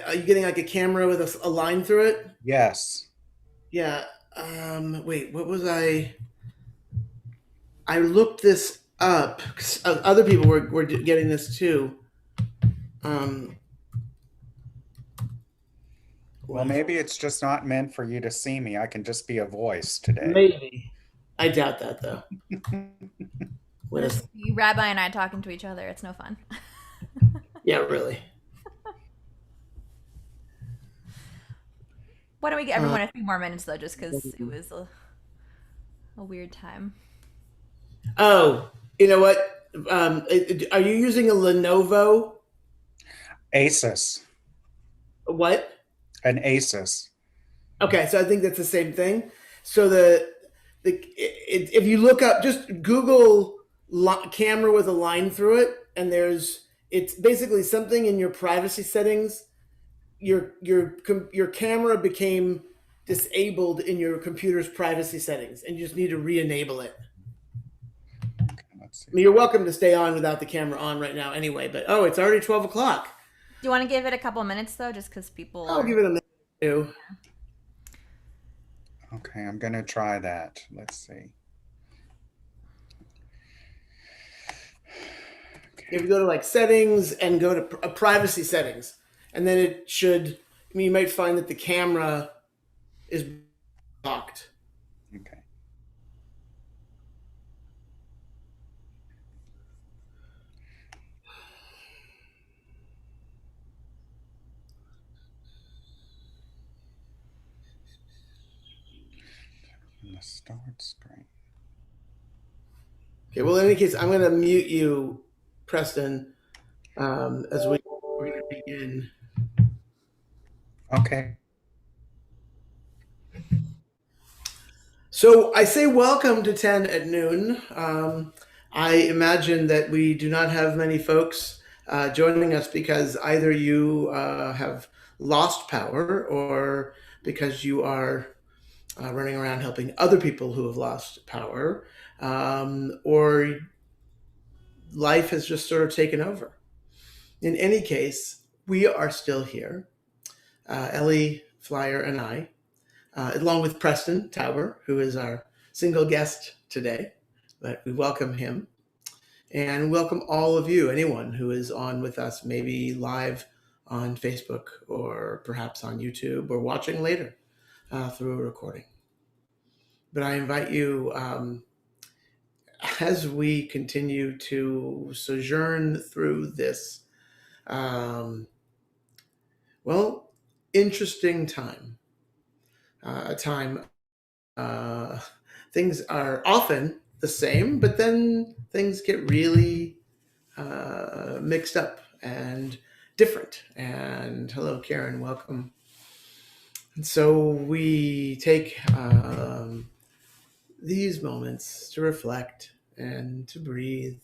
are you getting like a camera with a line through it? Yes. Yeah. Wait, what was I? I looked this up 'cause other people were getting this too. Um, Well, what? maybe it's just not meant for you to see me. I can just be a voice today. Maybe. I doubt that though. What It'll is? just be Rabbi and I talking to each other. It's no fun. Yeah, really. Why don't we get Uh, everyone a few more minutes though, just because it was a weird time. oh, you know what? Are you using a Lenovo? Asus. What? An Asus. Okay, so I think that's the same thing. So if you look up, just Google camera with a line through it, and it's basically something in your privacy settings. Your camera became disabled in your computer's privacy settings, and you just need to re-enable it. Okay, let's I mean, see. you're welcome to stay on without the camera on right now, anyway. But oh, it's already 12 o'clock. Do you want to give it a couple minutes though, just because people I'll are? give it a minute or two. Okay, I'm gonna try that. Let's see. If Okay. you go to like settings and go to privacy settings, and then it should. I mean, you might find that the camera is blocked. Okay. In the start screen. Okay. Well, in any case, I'm going to mute you, Preston, as we're going to begin. Okay. So I say welcome to 10 at noon. I imagine that we do not have many folks joining us because either you have lost power or because you are running around helping other people who have lost power, or life has just sort of taken over. In any case, we are still here, Ellie Flier and I, along with Preston Tauber, who is our single guest today. But we welcome him and welcome all of you, anyone who is on with us, maybe live on Facebook or perhaps on YouTube or watching later through a recording. But I invite you, as we continue to sojourn through this, um, well, interesting time, a time uh, things are often the same, but then things get really mixed up and different. And hello, Karen, welcome. And so we take these moments to reflect and to breathe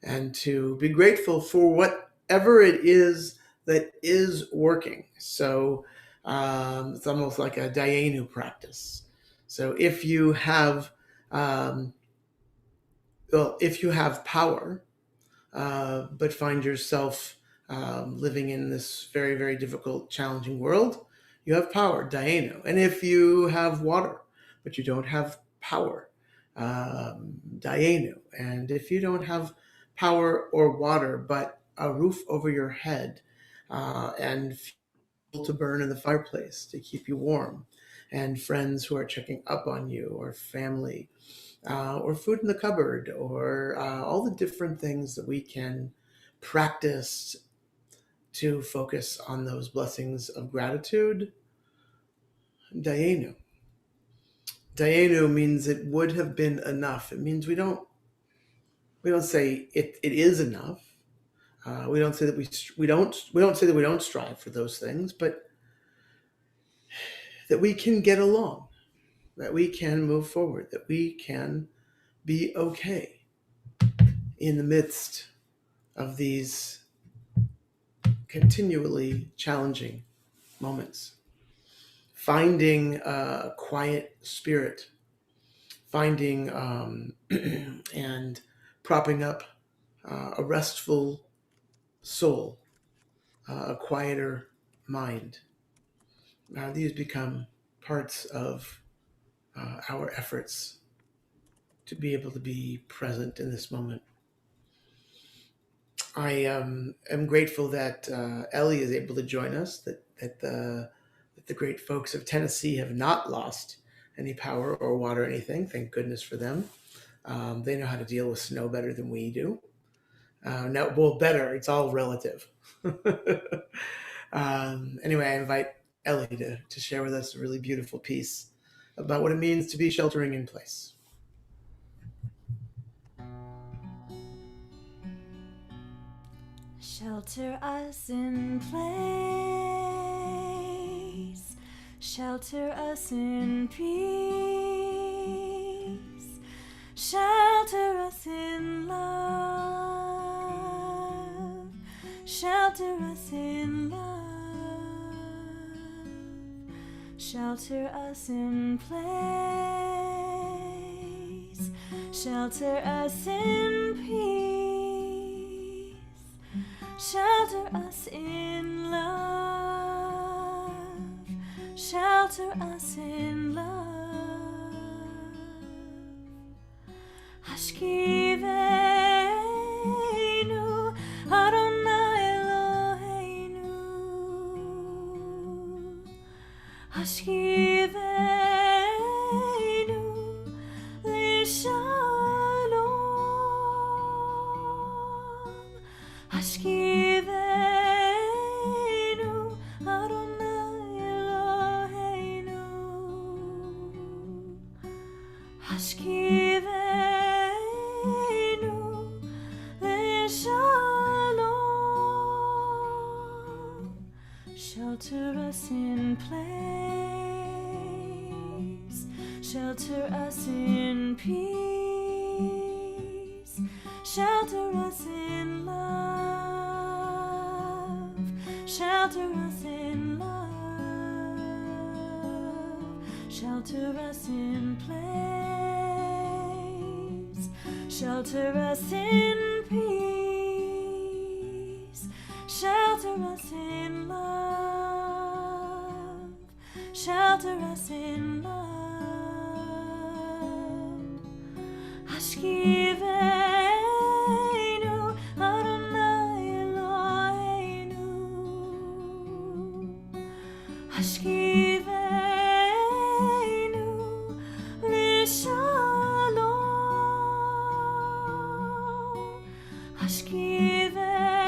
and to be grateful for whatever it is that is working. So it's almost like a Dayenu practice. So um, if you have power, but find yourself living in this very, very difficult, challenging world, you have power, Dayenu. And if you have water, but you don't have power, Dayenu. And if you don't have power or water, but a roof over your head and fuel to burn in the fireplace to keep you warm, and friends who are checking up on you, or family, or food in the cupboard, or all the different things that we can practice to focus on those blessings of gratitude. Dayenu. Dayenu means it would have been enough. It means we don't say it is enough. We don't say that we don't say that we don't strive for those things, but that we can get along, that we can move forward, that we can be okay in the midst of these continually challenging moments. Finding a quiet spirit, finding and propping up a restful soul, a quieter mind. These become parts of our efforts to be able to be present in this moment. I am grateful that Ellie is able to join us, that the great folks of Tennessee have not lost any power or water or anything. Thank goodness for them. They know how to deal with snow better than we do. No, well, better. It's all relative. Anyway, I invite Ellie to share with us a really beautiful piece about what it means to be sheltering in place. Shelter us in place, shelter us in peace, shelter us in love, shelter us in love, shelter us in place, shelter us in peace. Shelter us in love, shelter us in love. Hashkivenu Adonai Eloheinu. Hashkivenu Lishalom. Hashkivenu Adonai Eloheinu. Hashkivenu Lishalom. Shelter us in place, shelter us in peace, shelter us in love, shelter us in love, shelter us in place, shelter us in peace, shelter us in love, shelter us in love. Hashkivenu Adonai Eloheinu. Hashkivenu Lishalom.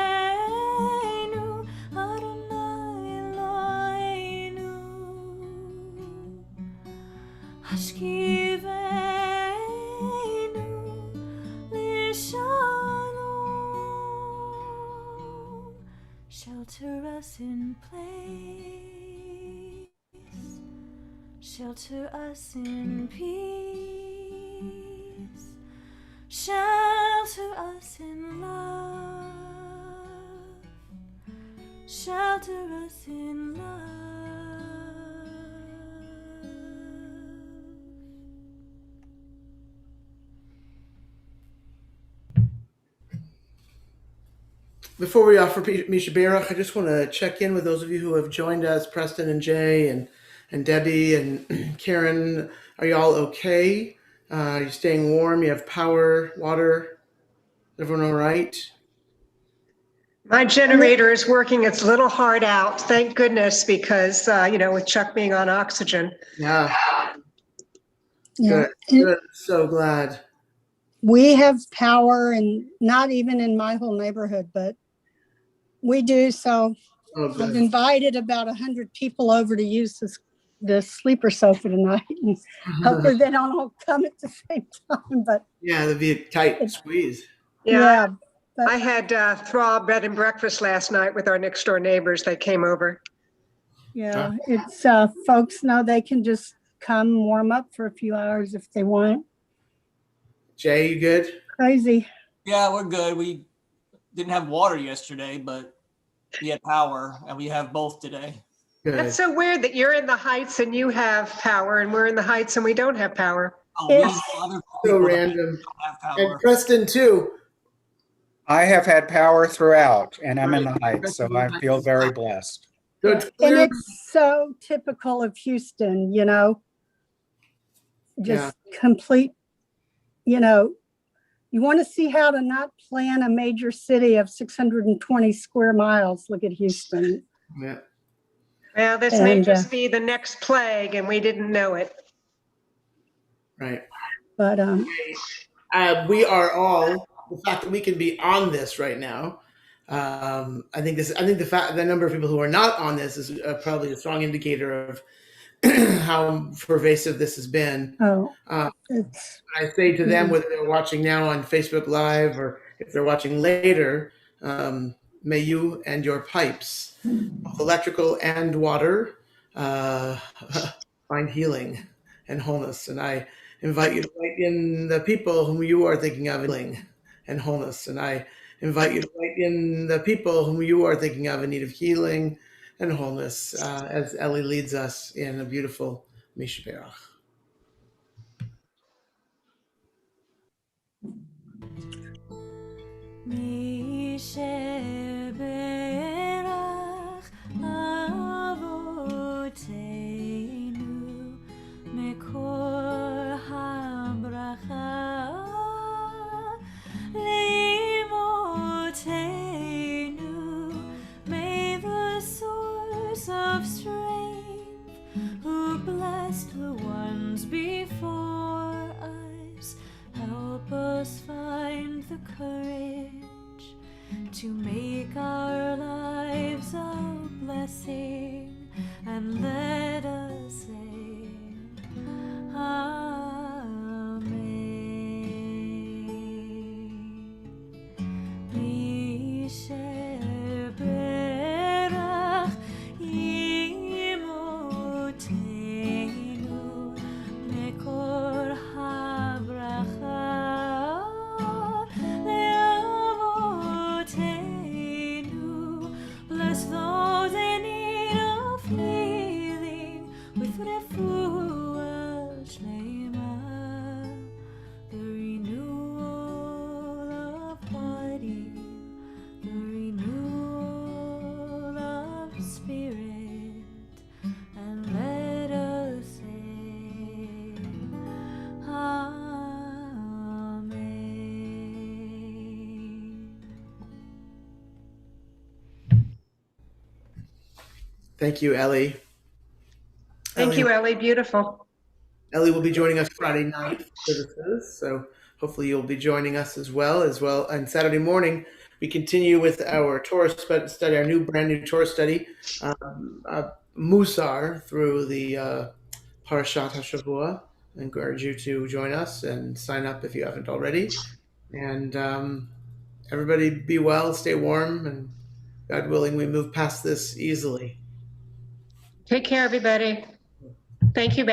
Hashkivenu Adonai Eloheinu. Hashkivenu Lishalom. Shelter us in place, shelter us in peace, shelter us in love, shelter us in love. Before we offer Misha Berach, I just want to check in with those of you who have joined us, Preston and Jay and Debbie and Karen. Are you all okay? Are you staying warm? You have power, water? Is everyone all right? My generator is working its little heart out, thank goodness, because, with Chuck being on oxygen. Yeah, Yeah, good. Good. So glad. we have power, and not even in my whole neighborhood, but we do. So Oh, I've good. invited about 100 people over to use the sleeper sofa tonight, and hopefully they don't all come at the same time. But Yeah, that'd be a tight squeeze. yeah, but I had Throb bed and breakfast last night with our next door neighbors. They came over. yeah, it's folks know they can just come warm up for a few hours if they want. Jay, you good? Crazy. Yeah, we're good. We didn't have water yesterday, but we had power, and we have both today. Good. That's so weird that you're in the Heights and you have power, and we're in the Heights and we don't have power. Oh, It's other So people that random. don't have And power. Preston too. I have had power throughout, and I'm in the Right. Heights, so I feel very blessed. So it's And clear. it's so typical of Houston, you know, just complete, you know, you want to see how to not plan a major city of 620 square miles. Look at Houston. Yeah. Well, this may And, just be the next plague and we didn't know it. Right. but We are all, the fact that we can be on this right now. I think the number of people who are not on this is probably a strong indicator of how pervasive this has been. it's I say to them, whether they're watching now on Facebook Live or if they're watching later, may you and your pipes, both electrical and water, find healing and wholeness. And I invite you to write in the people whom you are thinking of healing and wholeness. And I invite you to write in the people whom you are thinking of in need of healing and wholeness, as Ellie leads us in a beautiful Mishperach. מי שברך אבותינו מקור הברכה לאמותינו, may the source of strength who blessed the ones before us help us find the courage to make our lives a blessing, and let us say Amen. Misheberach imotenu mekor habracha leavotenu. Bless those in need of healing with refuah shlema, the renewal of body, the renewal of spirit, and let us say Amen. Thank you, Ellie. Thank you, Ellie. Beautiful. Ellie will be joining us Friday night for services, so hopefully you'll be joining us as well. And Saturday morning, we continue with our Torah study, our brand new Torah study, Musar, through the Parashat HaShavua. I encourage you to join us and sign up if you haven't already. And everybody be well, stay warm, and God willing, we move past this easily. Take care, everybody. Thank you,